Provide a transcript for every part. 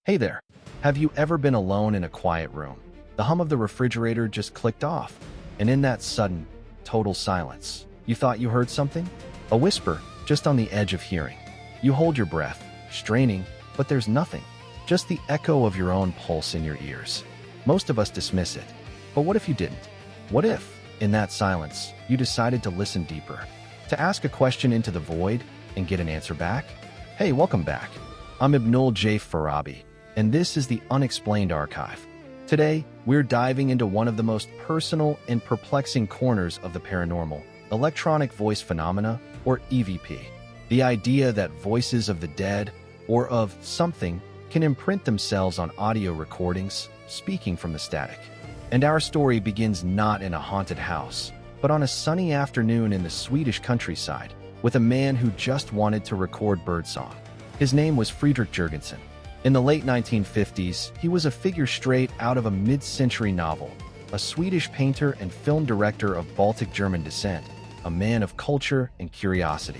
Hey there. Have you ever been alone in a quiet room? The hum of the refrigerator just clicked off, and in that sudden, total silence, you thought you heard something? A whisper, just on the edge of hearing. You hold your breath, straining, but there's nothing. Just the echo of your own pulse in your ears. Most of us dismiss it. But what if you didn't? What if, in that silence, you decided to listen deeper? To ask a question into the void and get an answer back? Hey, welcome back. I'm Ibnul J. Farabi, and this is the Unexplained Archive. Today, we're diving into one of the most personal and perplexing corners of the paranormal, electronic voice phenomena, or EVP. The idea that voices of the dead, or of something, can imprint themselves on audio recordings, speaking from the static. And our story begins not in a haunted house, but on a sunny afternoon in the Swedish countryside, with a man who just wanted to record birdsong. His name was Friedrich Jürgenson. In the late 1950s, he was a figure straight out of a mid-century novel, a Swedish painter and film director of Baltic German descent, a man of culture and curiosity.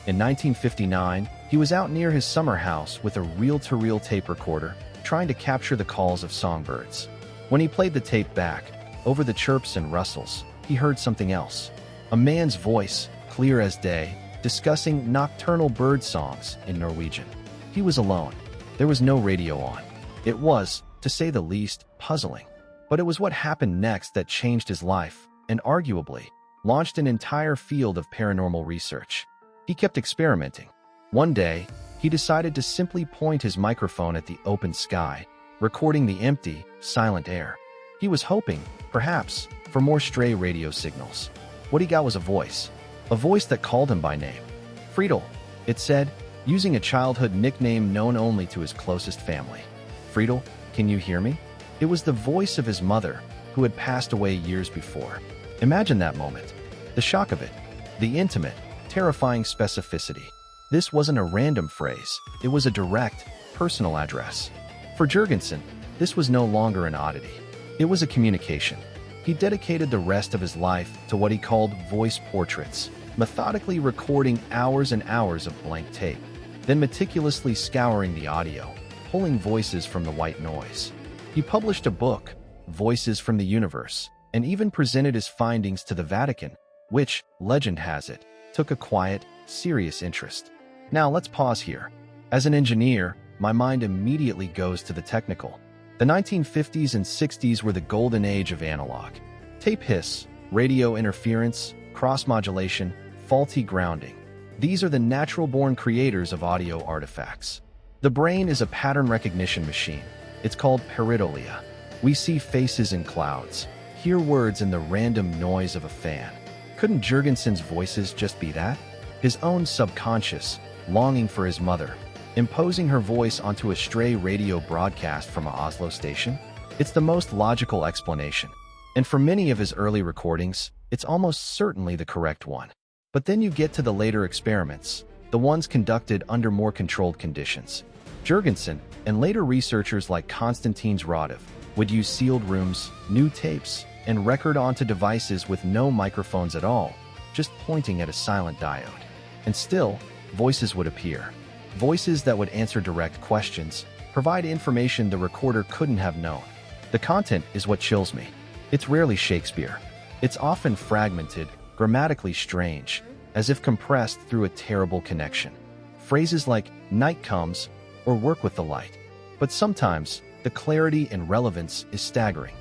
In 1959, he was out near his summer house with a reel-to-reel tape recorder, trying to capture the calls of songbirds. When he played the tape back, over the chirps and rustles, he heard something else. A man's voice, clear as day, discussing nocturnal bird songs in Norwegian. He was alone. There was no radio on. It was, to say the least, puzzling. But it was what happened next that changed his life, and arguably, launched an entire field of paranormal research. He kept experimenting. One day, he decided to simply point his microphone at the open sky, recording the empty, silent air. He was hoping, perhaps, for more stray radio signals. What he got was a voice that called him by name. Friedel, it said, using a childhood nickname known only to his closest family. Friedel, can you hear me? It was the voice of his mother, who had passed away years before. Imagine that moment. The shock of it. The intimate, terrifying specificity. This wasn't a random phrase. It was a direct, personal address. For Jürgenson, this was no longer an oddity. It was a communication. He dedicated the rest of his life to what he called voice portraits, methodically recording hours and hours of blank tape, then meticulously scouring the audio, pulling voices from the white noise. He published a book, Voices from the Universe, and even presented his findings to the Vatican, which, legend has it, took a quiet, serious interest. Now let's pause here. As an engineer, my mind immediately goes to the technical. The 1950s and 60s were the golden age of analog. Tape hiss, radio interference, cross-modulation, faulty grounding. These are the natural-born creators of audio artifacts. The brain is a pattern recognition machine. It's called pareidolia. We see faces in clouds, hear words in the random noise of a fan. Couldn't Jürgenson's voices just be that? His own subconscious, longing for his mother, imposing her voice onto a stray radio broadcast from an Oslo station? It's the most logical explanation. And for many of his early recordings, it's almost certainly the correct one. But then you get to the later experiments, the ones conducted under more controlled conditions. Jürgenson, and later researchers like Konstantin Zradov, would use sealed rooms, new tapes, and record onto devices with no microphones at all, just pointing at a silent diode. And still, voices would appear. Voices that would answer direct questions, provide information the recorder couldn't have known. The content is what chills me. It's rarely Shakespeare. It's often fragmented, grammatically strange, as if compressed through a terrible connection. Phrases like night comes or work with the light. But sometimes, the clarity and relevance is staggering.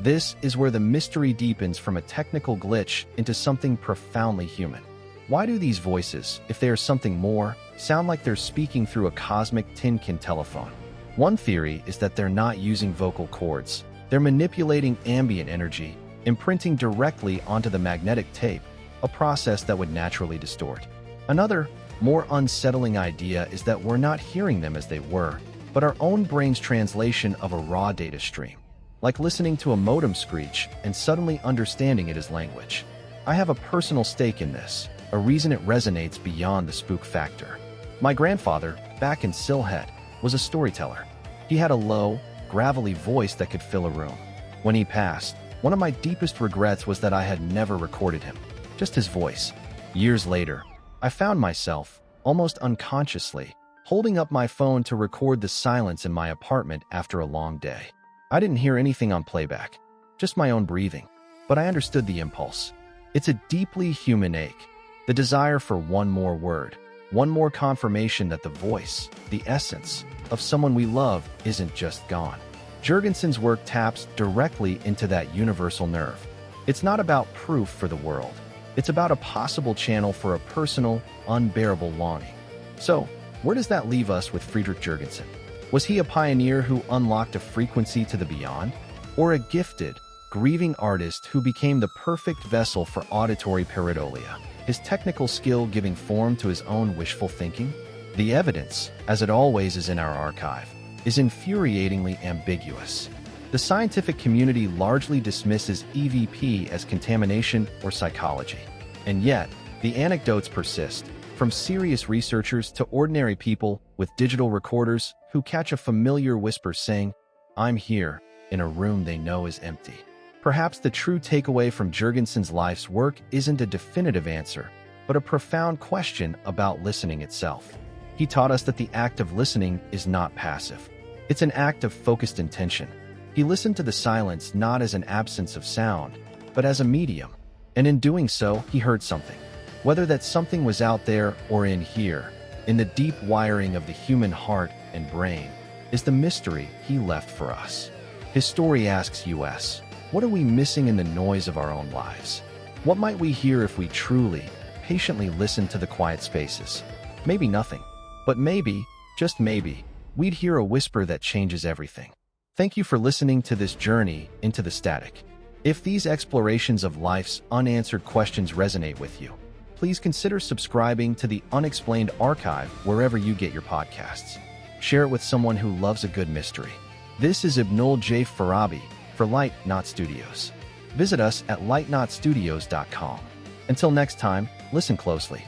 This is where the mystery deepens from a technical glitch into something profoundly human. Why do these voices, if they are something more, sound like they're speaking through a cosmic tin can telephone? One theory is that they're not using vocal cords. They're manipulating ambient energy, imprinting directly onto the magnetic tape, a process that would naturally distort. Another, more unsettling idea is that we're not hearing them as they were, but our own brain's translation of a raw data stream, like listening to a modem screech and suddenly understanding it as language. I have a personal stake in this, a reason it resonates beyond the spook factor. My grandfather, back in Sylhet, was a storyteller. He had a low, gravelly voice that could fill a room. When he passed, one of my deepest regrets was that I had never recorded him, just his voice. Years later, I found myself, almost unconsciously, holding up my phone to record the silence in my apartment after a long day. I didn't hear anything on playback, just my own breathing, but I understood the impulse. It's a deeply human ache, the desire for one more word, one more confirmation that the voice, the essence, of someone we love isn't just gone. Jürgenson's work taps directly into that universal nerve. It's not about proof for the world. It's about a possible channel for a personal, unbearable longing. So, where does that leave us with Friedrich Jürgenson? Was he a pioneer who unlocked a frequency to the beyond? Or a gifted, grieving artist who became the perfect vessel for auditory pareidolia, his technical skill giving form to his own wishful thinking? The evidence, as it always is in our archive, is infuriatingly ambiguous. The scientific community largely dismisses EVP as contamination or psychology. And yet, the anecdotes persist, from serious researchers to ordinary people with digital recorders who catch a familiar whisper saying, "I'm here," in a room they know is empty. Perhaps the true takeaway from Jürgenson's life's work isn't a definitive answer, but a profound question about listening itself. He taught us that the act of listening is not passive. It's an act of focused intention. He listened to the silence not as an absence of sound, but as a medium. And in doing so, he heard something. Whether that something was out there or in here, in the deep wiring of the human heart and brain, is the mystery he left for us. His story asks us, what are we missing in the noise of our own lives? What might we hear if we truly, patiently listen to the quiet spaces? Maybe nothing, but maybe, just maybe, we'd hear a whisper that changes everything. Thank you for listening to this journey into the static. If these explorations of life's unanswered questions resonate with you, please consider subscribing to the Unexplained Archive wherever you get your podcasts. Share it with someone who loves a good mystery. This is Ibnul J. Farabi for Light Not Studios. Visit us at lightnotstudios.com. Until next time, listen closely.